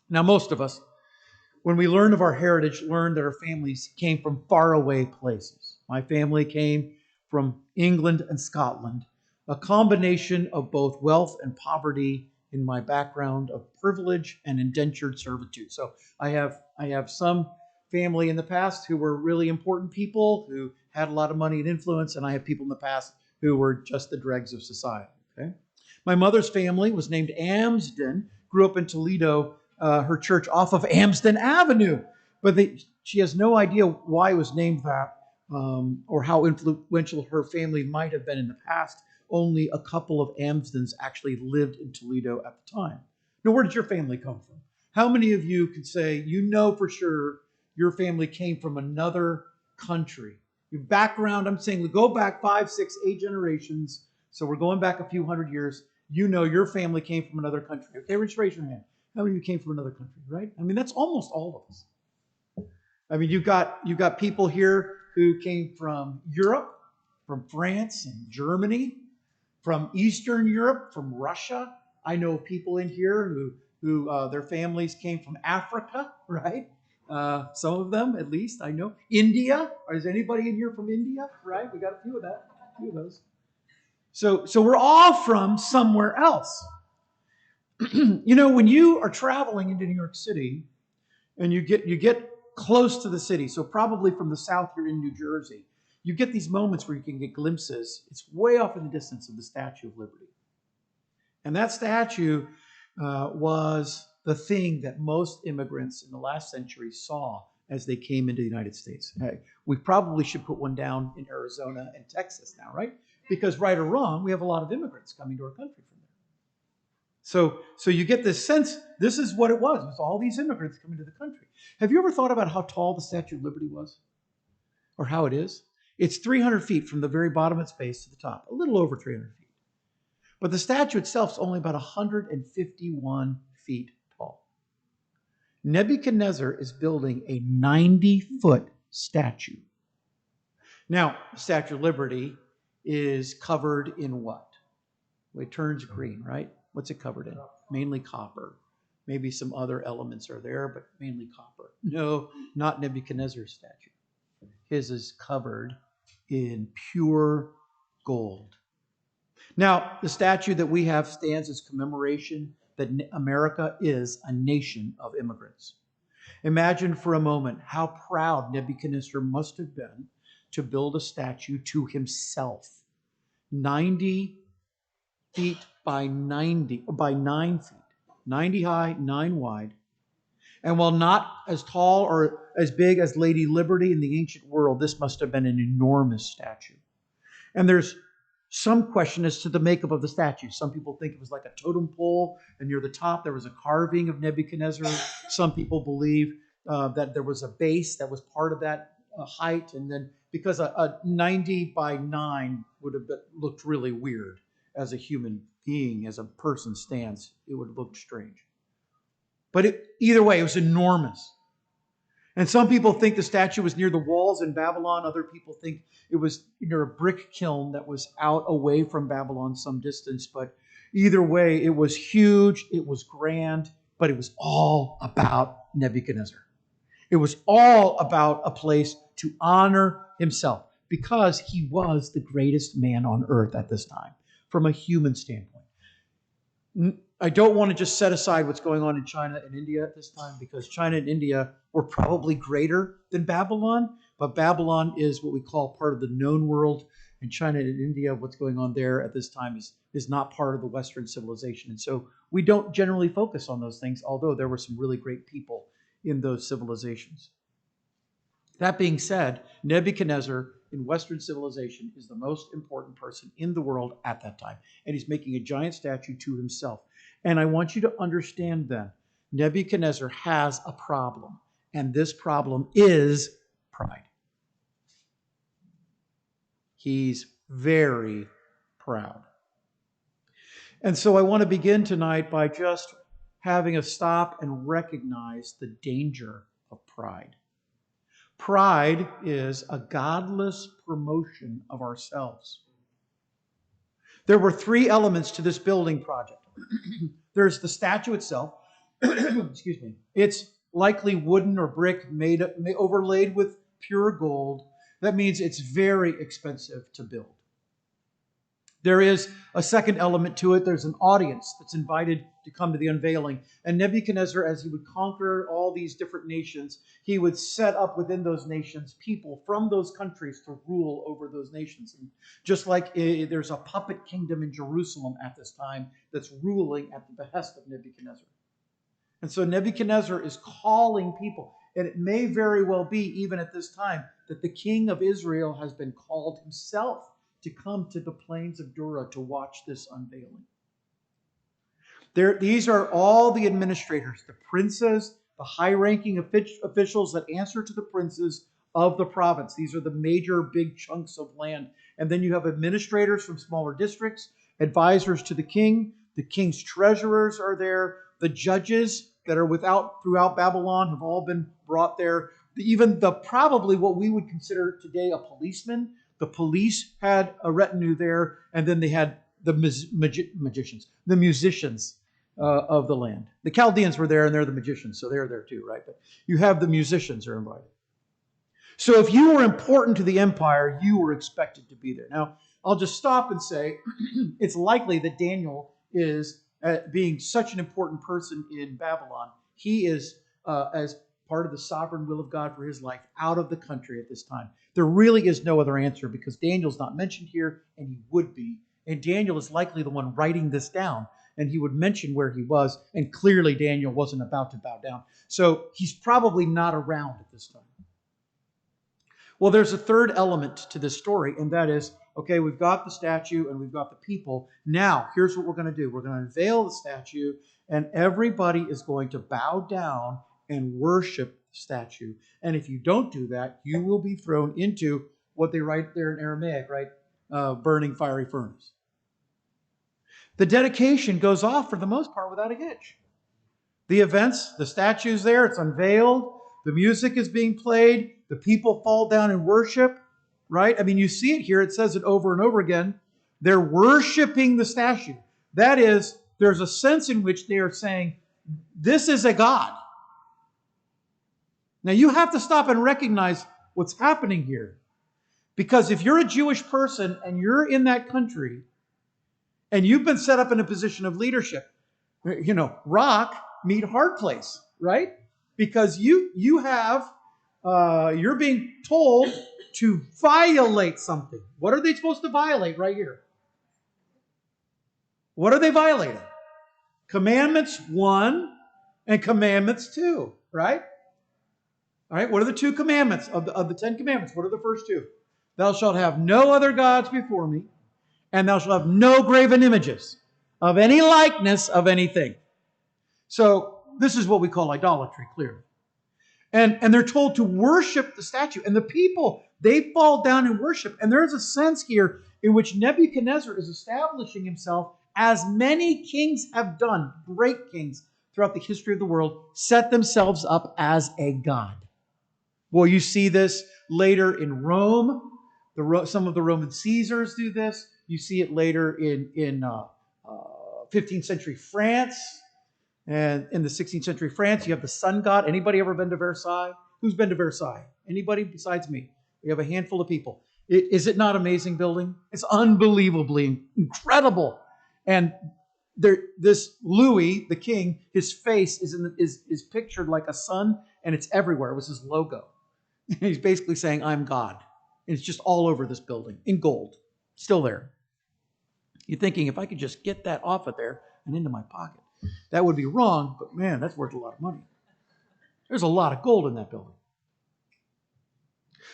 Now, most of us, when we learn of our heritage, learn that our families came from faraway places. My family came from England and Scotland, a combination of both wealth and poverty in my background of privilege and indentured servitude. So I have some family in the past who were really important people who had a lot of money and influence, and I have people in the past who were just the dregs of society. Okay, my mother's family was named Amsden, grew up in Toledo, her church off of Amsden Avenue. But she has no idea why it was named that, or how influential her family might have been in the past. Only a couple of Amsdens actually lived in Toledo at the time. Now, where did your family come from? How many of you can say you know for sure your family came from another country? Your background, I'm saying we go back 5, 6, 8 generations. So we're going back a few hundred years. You know your family came from another country. Okay, just raise your hand. How many of you came from another country, right? I mean, that's almost all of us. I mean, you've got people here who came from Europe, from France and Germany, from Eastern Europe, from Russia. I know people in here who their families came from Africa, right? Some of them, at least, I know. India. Is anybody in here from India? Right? We got a few of those. So we're all from somewhere else. You know, when you are traveling into New York City and you get close to the city, so probably from the south you're in New Jersey, you get these moments where you can get glimpses. It's way off in the distance of the Statue of Liberty. And that statue was the thing that most immigrants in the last century saw as they came into the United States. Hey, we probably should put one down in Arizona and Texas now, right? Because right or wrong, we have a lot of immigrants coming to our country from there. So you get this sense, this is what it was. It was all these immigrants coming to the country. Have you ever thought about how tall the Statue of Liberty was? Or how it is? It's 300 feet from the very bottom of its base to the top, a little over 300 feet. But the statue itself is only about 151 feet tall. Nebuchadnezzar is building a 90-foot statue. Now, the Statue of Liberty is covered in what? Well, it turns green, right? What's it covered in? Mainly copper. Maybe some other elements are there, but mainly copper. No, not Nebuchadnezzar's statue. His is covered in pure gold. Now, the statue that we have stands as commemoration that America is a nation of immigrants. Imagine for a moment how proud Nebuchadnezzar must have been to build a statue to himself. 90 feet by 9 feet. 90 high, 9 wide. And while not as tall or as big as Lady Liberty in the ancient world, this must have been an enormous statue. And there's some question as to the makeup of the statue. Some people think it was like a totem pole, and near the top there was a carving of Nebuchadnezzar. Some people believe that there was a base that was part of that height, and then because a 90 by 9 would have looked really weird as a human being, as a person stands, it would have looked strange. But either way, it was enormous. And some people think the statue was near the walls in Babylon. Other people think it was near a brick kiln that was out away from Babylon some distance. But either way, it was huge, it was grand, but it was all about Nebuchadnezzar. It was all about a place to honor himself because he was the greatest man on earth at this time from a human standpoint. I don't want to just set aside what's going on in China and India at this time because China and India were probably greater than Babylon, but Babylon is what we call part of the known world, and China and India, what's going on there at this time is not part of the Western civilization. And so we don't generally focus on those things, although there were some really great people in those civilizations. That being said, Nebuchadnezzar in Western civilization is the most important person in the world at that time, and he's making a giant statue to himself. And I want you to understand then, Nebuchadnezzar has a problem, and this problem is pride. He's very proud. And so I want to begin tonight by just having us stop and recognize the danger of pride. Pride is a godless promotion of ourselves. There were 3 elements to this building project. There's the statue itself. excuse me, it's likely wooden or brick overlaid with pure gold. That means it's very expensive to build. There is a second element to it. There's an audience that's invited to come to the unveiling. And Nebuchadnezzar, as he would conquer all these different nations, he would set up within those nations people from those countries to rule over those nations. And just like there's a puppet kingdom in Jerusalem at this time that's ruling at the behest of Nebuchadnezzar. And so Nebuchadnezzar is calling people. And it may very well be, even at this time, that the king of Israel has been called himself to come to the plains of Dura to watch this unveiling. These are all the administrators, the princes, the high-ranking officials that answer to the princes of the province. These are the major big chunks of land. And then you have administrators from smaller districts, advisors to the king. The king's treasurers are there. The judges that are throughout Babylon have all been brought there. Even probably what we would consider today a policeman. The police had a retinue there, and then they had the magicians, the musicians of the land. The Chaldeans were there, and they're the magicians, so they're there too, right? But you have the musicians are invited. So if you were important to the empire, you were expected to be there. Now, I'll just stop and say it's likely that Daniel is, being such an important person in Babylon, he is, as part of the sovereign will of God for his life, out of the country at this time. There really is no other answer because Daniel's not mentioned here, and he would be. And Daniel is likely the one writing this down, and he would mention where he was, and clearly Daniel wasn't about to bow down. So he's probably not around at this time. Well, there's a third element to this story, and that is, okay, we've got the statue and we've got the people. Now, here's what we're going to do. We're going to unveil the statue, and everybody is going to bow down and worship the statue. And if you don't do that, you will be thrown into what they write there in Aramaic, right? Burning fiery furnace. The dedication goes off for the most part without a hitch. The events, the statue's there, it's unveiled, the music is being played, the people fall down and worship, right? I mean, you see it here, it says it over and over again. They're worshiping the statue. That is, there's a sense in which they are saying, this is a god. Now, you have to stop and recognize what's happening here. Because if you're a Jewish person and you're in that country and you've been set up in a position of leadership, rock, meet hard place, right? Because you're being told to violate something. What are they supposed to violate right here? What are they violating? Commandments 1 and Commandments 2, right? All right, what are the 2 commandments of the 10 commandments? What are the first 2? Thou shalt have no other gods before me, and thou shalt have no graven images of any likeness of anything. So this is what we call idolatry, clearly. And they're told to worship the statue. And the people, they fall down and worship. And there's a sense here in which Nebuchadnezzar is establishing himself, as many kings have done, great kings throughout the history of the world, set themselves up as a god. Well, you see this later in Rome. Some of the Roman Caesars do this. You see it later in 15th century France. And in the 16th century France, you have the sun god. Anybody ever been to Versailles? Who's been to Versailles? Anybody besides me? We have a handful of people. Is it not amazing building? It's unbelievably incredible. And this Louis, the king, his face is pictured like a sun, and it's everywhere. It was his logo. He's basically saying, I'm God. And it's just all over this building in gold. Still there. You're thinking, if I could just get that off of there and into my pocket. That would be wrong, but man, that's worth a lot of money. There's a lot of gold in that building.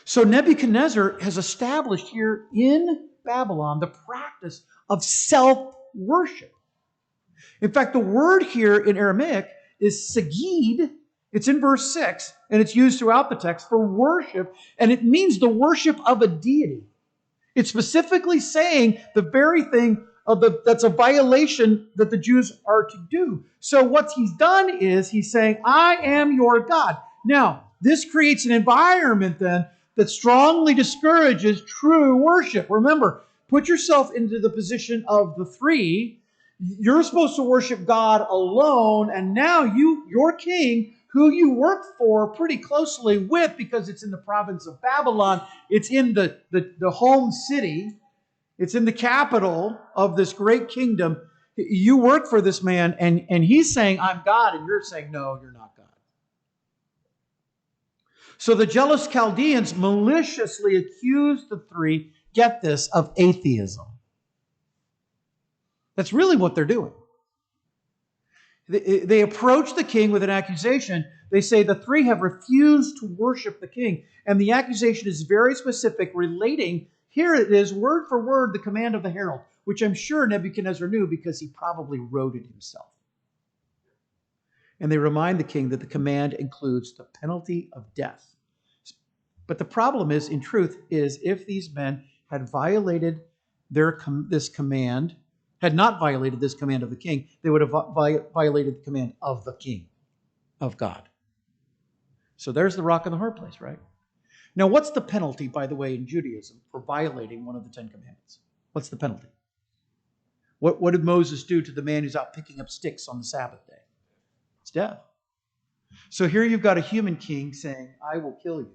So Nebuchadnezzar has established here in Babylon the practice of self-worship. In fact, the word here in Aramaic is sagid. It's in verse 6, and it's used throughout the text for worship, and it means the worship of a deity. It's specifically saying the very thing that's a violation that the Jews are to do. So what he's done is he's saying, I am your God. Now, this creates an environment then that strongly discourages true worship. Remember, put yourself into the position of the 3 You're supposed to worship God alone, and now your king, who you work for pretty closely with because it's in the province of Babylon, it's in the home city, it's in the capital of this great kingdom. You work for this man, and he's saying, I'm God, and you're saying, no, you're not God. So the jealous Chaldeans maliciously accused the three, get this, of atheism. That's really what they're doing. They approach the king with an accusation. They say the three have refused to worship the king. And the accusation is very specific, relating, here it is, word for word, the command of the herald, which I'm sure Nebuchadnezzar knew because he probably wrote it himself. And they remind the king that the command includes the penalty of death. But the problem is, in truth, is if these men had violated this command, had not violated this command of the king, they would have violated the command of the king, of God. So there's the rock and the hard place, right? Now, what's the penalty, by the way, in Judaism for violating one of the Ten Commandments? What's the penalty? What did Moses do to the man who's out picking up sticks on the Sabbath day? It's death. So here you've got a human king saying, I will kill you.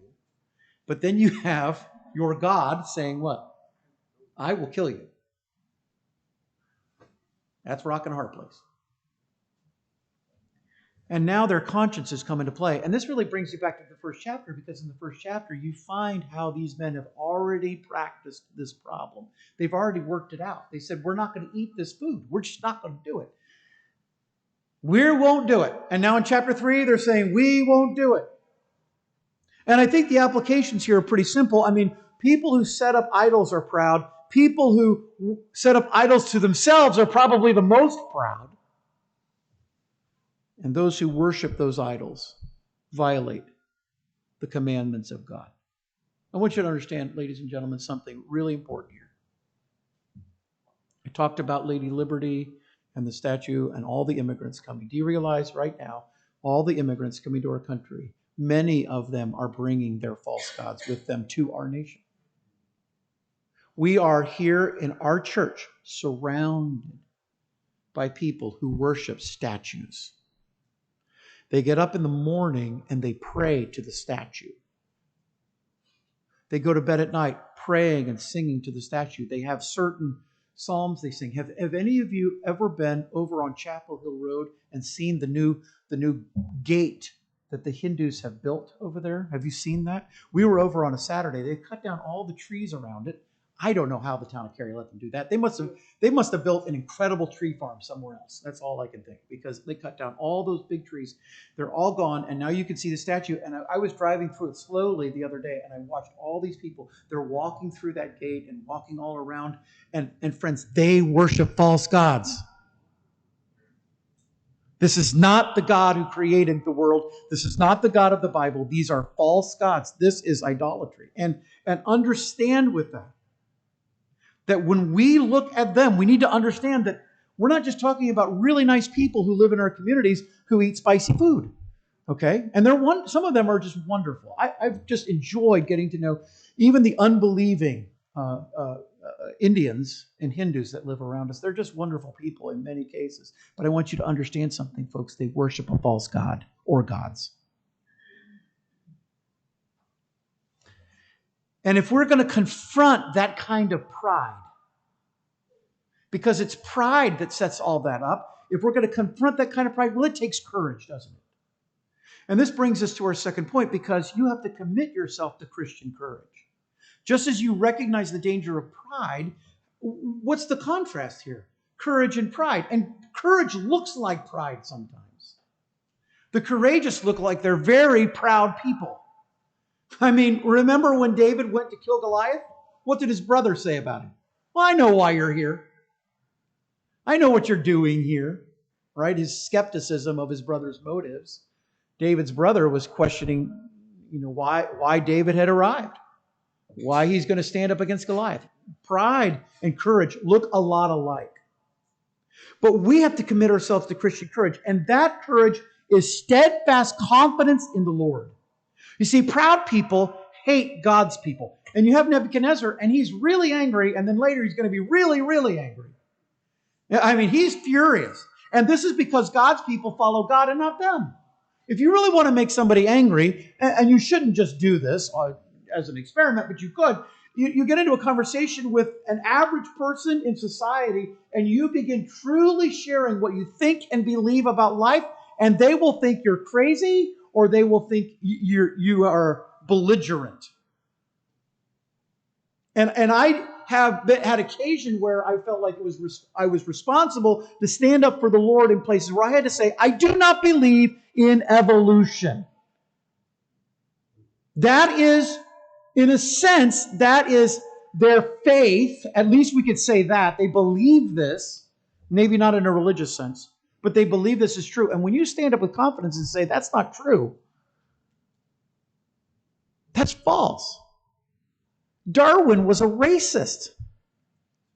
But then you have your God saying what? I will kill you. That's rock and a hard place. And now their consciences come into play. And this really brings you back to the first chapter, because in the first chapter you find how these men have already practiced this problem. They've already worked it out. They said, we're not going to eat this food. We're just not going to do it. We won't do it. And now in chapter 3, they're saying, we won't do it. And I think the applications here are pretty simple. I mean, people who set up idols are proud. People who set up idols to themselves are probably the most proud. And those who worship those idols violate the commandments of God. I want you to understand, ladies and gentlemen, something really important here. I talked about Lady Liberty and the statue and all the immigrants coming. Do you realize right now, all the immigrants coming to our country, many of them are bringing their false gods with them to our nation. We are here in our church surrounded by people who worship statues. They get up in the morning and they pray to the statue. They go to bed at night praying and singing to the statue. They have certain psalms they sing. Have any of you ever been over on Chapel Hill Road and seen the new gate that the Hindus have built over there? Have you seen that? We were over on a Saturday. They cut down all the trees around it. I don't know how the town of Cary let them do that. They must have built an incredible tree farm somewhere else. That's all I can think, because they cut down all those big trees. They're all gone, and now you can see the statue. And I was driving through it slowly the other day, and I watched all these people. They're walking through that gate and walking all around. And friends, they worship false gods. This is not the God who created the world. This is not the God of the Bible. These are false gods. This is idolatry. And understand with that when we look at them, we need to understand that we're not just talking about really nice people who live in our communities who eat spicy food, okay? And some of them are just wonderful. I've just enjoyed getting to know even the unbelieving Indians and Hindus that live around us. They're just wonderful people in many cases. But I want you to understand something, folks. They worship a false god or gods. And if we're going to confront that kind of pride, because it's pride that sets all that up, if we're going to confront that kind of pride, well, it takes courage, doesn't it? And this brings us to our second point, because you have to commit yourself to Christian courage. Just as you recognize the danger of pride, what's the contrast here? Courage and pride. And courage looks like pride sometimes. The courageous look like they're very proud people. I mean, remember when David went to kill Goliath? What did his brother say about him? Well, I know why you're here. I know what you're doing here, right? His skepticism of his brother's motives. David's brother was questioning, why David had arrived, why he's going to stand up against Goliath. Pride and courage look a lot alike. But we have to commit ourselves to Christian courage, and that courage is steadfast confidence in the Lord. You see, proud people hate God's people. And you have Nebuchadnezzar, and he's really angry, and then later he's going to be really, really angry. I mean, he's furious. And this is because God's people follow God and not them. If you really want to make somebody angry, and you shouldn't just do this as an experiment, but you could, you get into a conversation with an average person in society, and you begin truly sharing what you think and believe about life, and they will think you're crazy, or they will think you are belligerent. And I have had occasion where I felt like I was responsible to stand up for the Lord in places where I had to say, I do not believe in evolution. That is, in a sense, that is their faith. At least we could say that. They believe this, maybe not in a religious sense, but they believe this is true. And when you stand up with confidence and say, that's not true, that's false. Darwin was a racist.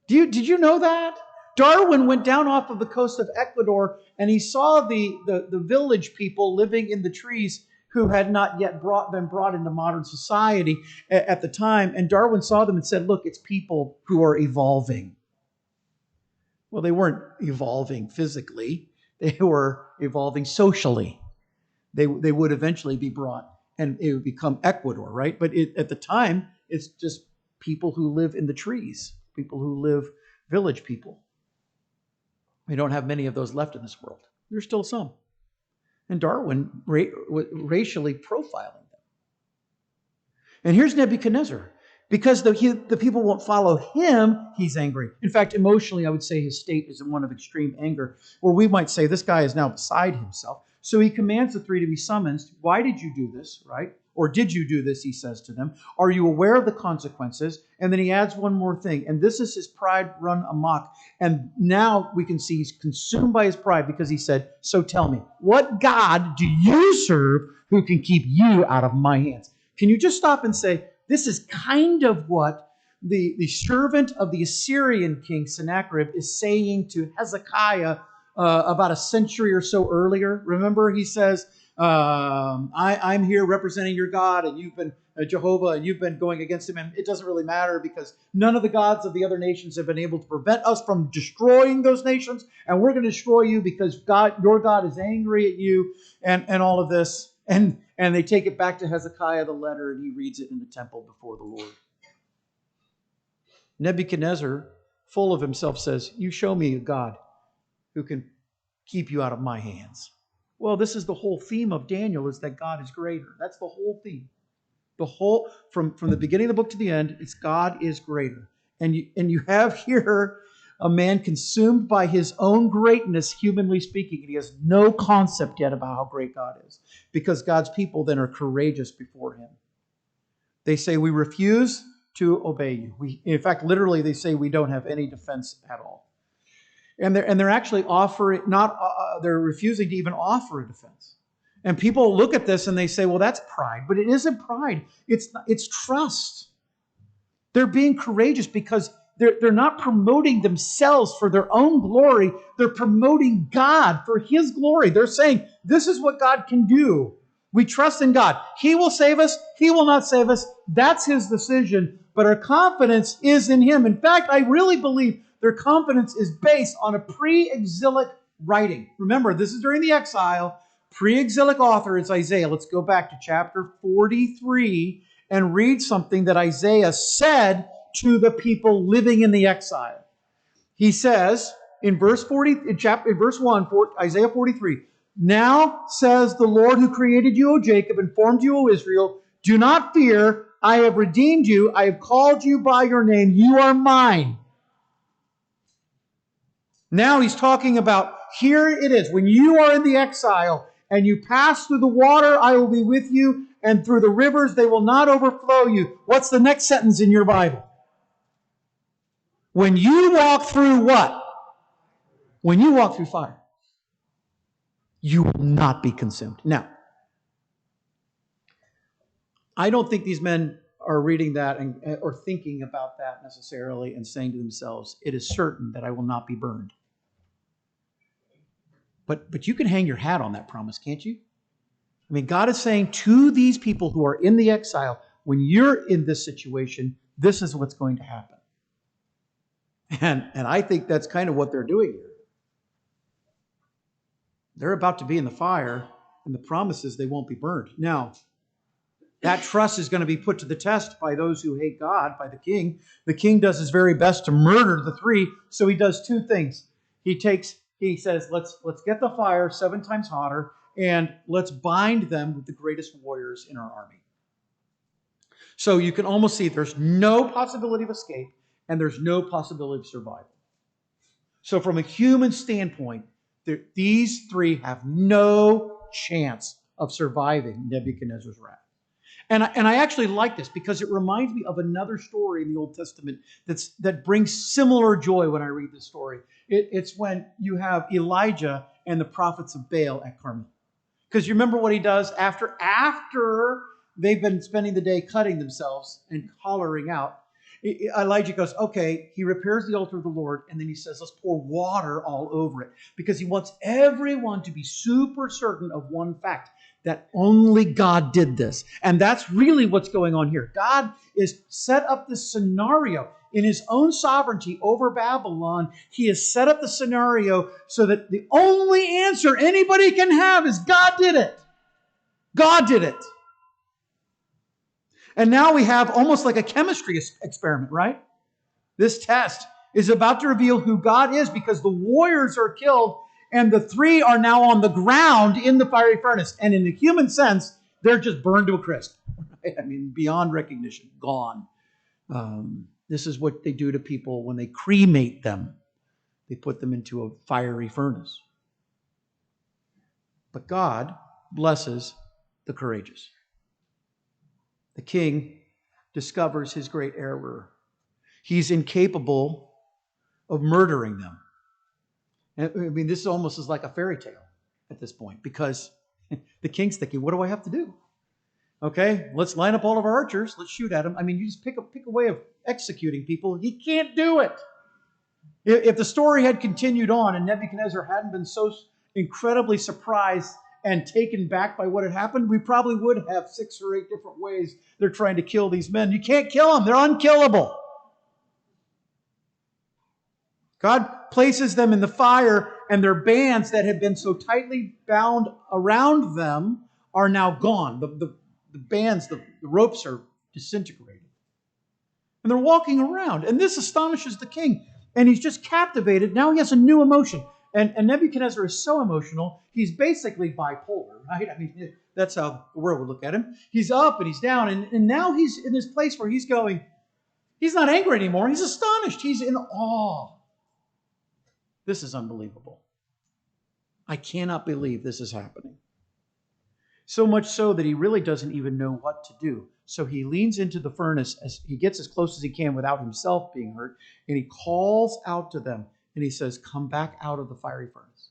Did you know that? Darwin went down off of the coast of Ecuador and he saw the village people living in the trees who had not yet been brought into modern society at the time. And Darwin saw them and said, look, it's people who are evolving. Well, they weren't evolving physically. They were evolving socially. They would eventually be brought and it would become Ecuador, right? But at the time, it's just people who live in the trees, people who live, village people. We don't have many of those left in this world. There's still some. And Darwin racially profiling them. And here's Nebuchadnezzar. Because the people won't follow him, he's angry. In fact, emotionally, I would say his state is one of extreme anger, where we might say this guy is now beside himself. So he commands the three to be summoned. Why did you do this, right? Or did you do this, he says to them. Are you aware of the consequences? And then he adds one more thing. And this is his pride run amok. And now we can see he's consumed by his pride because he said, so tell me, what God do you serve who can keep you out of my hands? Can you just stop and say, this is kind of what the servant of the Assyrian king Sennacherib is saying to Hezekiah about a century or so earlier. Remember, he says, I'm here representing your God, and you've been Jehovah, and you've been going against him, and it doesn't really matter because none of the gods of the other nations have been able to prevent us from destroying those nations, and we're going to destroy you because your God is angry at you, and all of this. And they take it back to Hezekiah, the letter, and he reads it in the temple before the Lord. Nebuchadnezzar, full of himself, says, you show me a God who can keep you out of my hands. Well, this is the whole theme of Daniel, is that God is greater. That's the whole theme. The whole, from the beginning of the book to the end, it's God is greater. And you have here a man consumed by his own greatness, humanly speaking, and he has no concept yet about how great God is, because God's people then are courageous before him. They say, we refuse to obey you. In fact, literally, they say we don't have any defense at all. And they're actually they're refusing to even offer a defense. And people look at this and they say, well, that's pride. But it isn't pride. It's trust. They're being courageous because they're not promoting themselves for their own glory. They're promoting God for his glory. They're saying, this is what God can do. We trust in God. He will save us. He will not save us. That's his decision. But our confidence is in him. In fact, I really believe their confidence is based on a pre-exilic writing. Remember, this is during the exile. Pre-exilic author is Isaiah. Let's go back to chapter 43 and read something that Isaiah said to the people living in the exile. He says in verse 1, Isaiah 43, now says the Lord who created you, O Jacob, and formed you, O Israel, do not fear, I have redeemed you, I have called you by your name, you are mine. Now he's talking about, here it is, when you are in the exile and you pass through the water, I will be with you, and through the rivers, they will not overflow you. What's the next sentence in your Bible? When you walk through what? When you walk through fire, you will not be consumed. Now, I don't think these men are reading that or thinking about that necessarily and saying to themselves, it is certain that I will not be burned. But you can hang your hat on that promise, can't you? I mean, God is saying to these people who are in the exile, when you're in this situation, this is what's going to happen. And I think that's kind of what they're doing here. They're about to be in the fire, and the promise is they won't be burned. Now, that trust is going to be put to the test by those who hate God, by the king. The king does his very best to murder the three, so he does two things. He says, let's get the fire 7 times hotter, and let's bind them with the greatest warriors in our army. So you can almost see there's no possibility of escape, and there's no possibility of survival. So from a human standpoint, these three have no chance of surviving Nebuchadnezzar's wrath. And I actually like this because it reminds me of another story in the Old Testament that brings similar joy when I read this story. It's when you have Elijah and the prophets of Baal at Carmel. Because you remember what he does after they've been spending the day cutting themselves and hollering out. Elijah goes, okay, he repairs the altar of the Lord, and then he says, let's pour water all over it. Because he wants everyone to be super certain of one fact, that only God did this. And that's really what's going on here. God is set up this scenario in his own sovereignty over Babylon. He has set up the scenario so that the only answer anybody can have is God did it. God did it. And now we have almost like a chemistry experiment, right? This test is about to reveal who God is because the warriors are killed and the three are now on the ground in the fiery furnace. And in the human sense, they're just burned to a crisp. Right? I mean, beyond recognition, gone. This is what they do to people when they cremate them. They put them into a fiery furnace. But God blesses the courageous. The king discovers his great error. He's incapable of murdering them. I mean, this almost is like a fairy tale at this point because the king's thinking, what do I have to do? Okay, let's line up all of our archers. Let's shoot at them. I mean, you just pick a way of executing people. He can't do it. If the story had continued on and Nebuchadnezzar hadn't been so incredibly surprised and taken back by what had happened, we probably would have 6 or 8 different ways they're trying to kill these men. You can't kill them. They're unkillable. God places them in the fire, and their bands that had been so tightly bound around them are now gone. The bands, the ropes are disintegrated. And they're walking around, and this astonishes the king. And he's just captivated. Now he has a new emotion. And Nebuchadnezzar is so emotional, he's basically bipolar, right? I mean, that's how the world would look at him. He's up and he's down, and now he's in this place where he's going, he's not angry anymore. He's astonished. He's in awe. This is unbelievable. I cannot believe this is happening. So much so that he really doesn't even know what to do. So he leans into the furnace as he gets as close as he can without himself being hurt, and he calls out to them, and he says, come back out of the fiery furnace.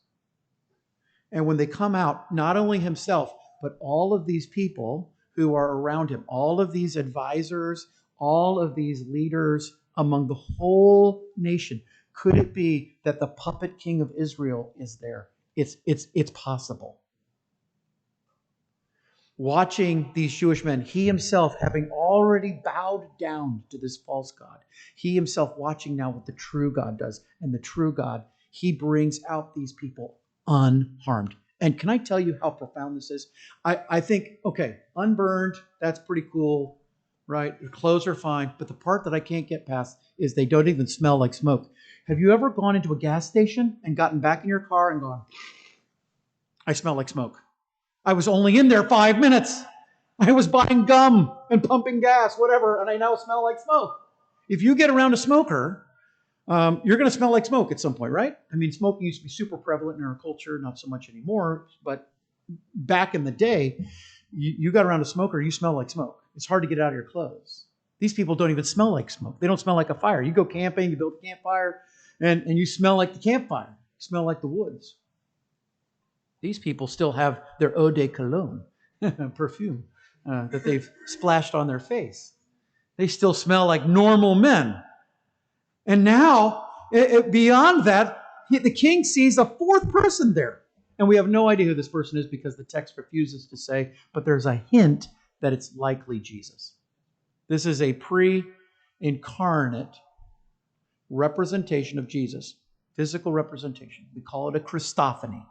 And when they come out, not only himself, but all of these people who are around him, all of these advisors, all of these leaders among the whole nation, could it be that the puppet king of Israel is there? It's possible. Watching these Jewish men, he himself having already bowed down to this false god, he himself watching now what the true God does. And the true God, he brings out these people unharmed. And can I tell you how profound this is? I think, okay, unburned, that's pretty cool, right? Your clothes are fine. But the part that I can't get past is they don't even smell like smoke. Have you ever gone into a gas station and gotten back in your car and gone, I smell like smoke? I was only in there 5 minutes. I was buying gum and pumping gas, whatever, and I now smell like smoke. If you get around a smoker, you're going to smell like smoke at some point, right? I mean, smoking used to be super prevalent in our culture, not so much anymore, but back in the day, you got around a smoker, you smell like smoke. It's hard to get out of your clothes. These people don't even smell like smoke. They don't smell like a fire. You go camping, you build a campfire, and you smell like the campfire. You smell like the woods. These people still have their eau de cologne, perfume, that they've splashed on their face. They still smell like normal men. And now, beyond that, the king sees a 4th person there. And we have no idea who this person is because the text refuses to say, but there's a hint that it's likely Jesus. This is a pre-incarnate representation of Jesus, physical representation. We call it a Christophany.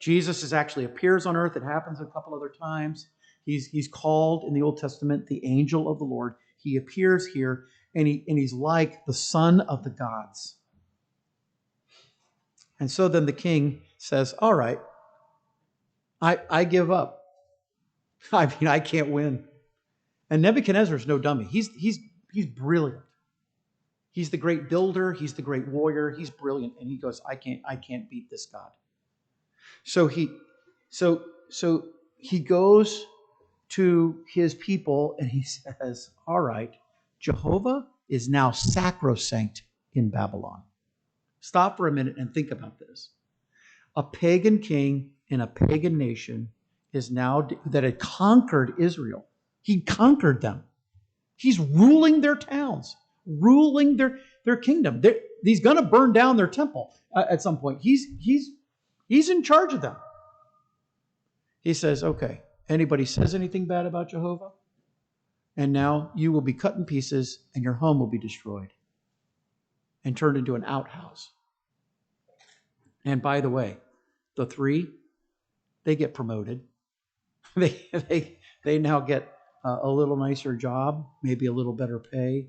Jesus actually appears on earth. It happens a couple other times. He's called in the Old Testament the angel of the Lord. He appears here, and he's like the son of the gods. And so then the king says, all right, I give up. I mean, I can't win. And Nebuchadnezzar's no dummy. He's brilliant. He's the great builder. He's the great warrior. He's brilliant. And he goes, I can't beat this God. So he goes to his people and he says, all right, Jehovah is now sacrosanct in Babylon. Stop for a minute and think about this. A pagan king in a pagan nation is now that had conquered Israel. He conquered them. He's ruling their towns, ruling their kingdom. He's going to burn down their temple at some point. He's in charge of them. He says, okay, anybody says anything bad about Jehovah, and now you will be cut in pieces and your home will be destroyed and turned into an outhouse. And by the way, the three, they get promoted. They now get a little nicer job, maybe a little better pay,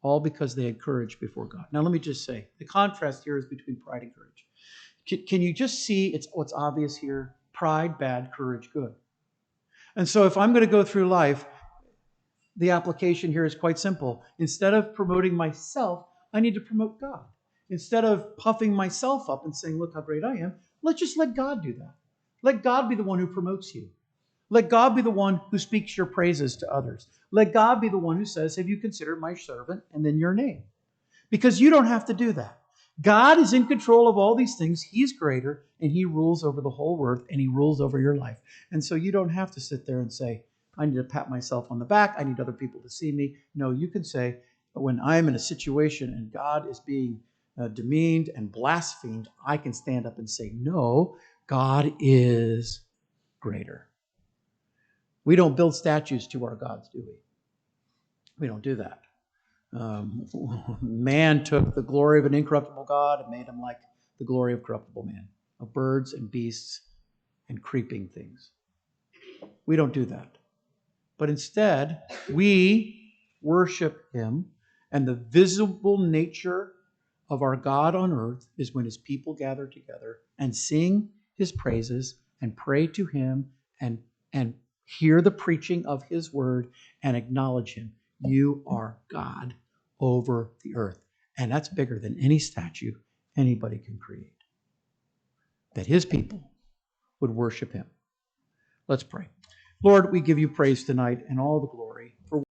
all because they had courage before God. Now let me just say, the contrast here is between pride and courage. Can you just see what's obvious here? Pride, bad, courage, good. And so if I'm going to go through life, the application here is quite simple. Instead of promoting myself, I need to promote God. Instead of puffing myself up and saying, look how great I am, let's just let God do that. Let God be the one who promotes you. Let God be the one who speaks your praises to others. Let God be the one who says, have you considered my servant? And then your name. Because you don't have to do that. God is in control of all these things. He's greater, and He rules over the whole earth, and He rules over your life. And so you don't have to sit there and say, I need to pat myself on the back. I need other people to see me. No, you can say, when I'm in a situation and God is being demeaned and blasphemed, I can stand up and say, no, God is greater. We don't build statues to our gods, do we? We don't do that. Man took the glory of an incorruptible God and made him like the glory of corruptible man, of birds and beasts and creeping things. We don't do that. But instead, we worship Him, and the visible nature of our God on earth is when His people gather together and sing His praises and pray to Him and hear the preaching of His word and acknowledge Him. You are God over the earth. And that's bigger than any statue anybody can create. That His people would worship Him. Let's pray. Lord, we give You praise tonight and all the glory.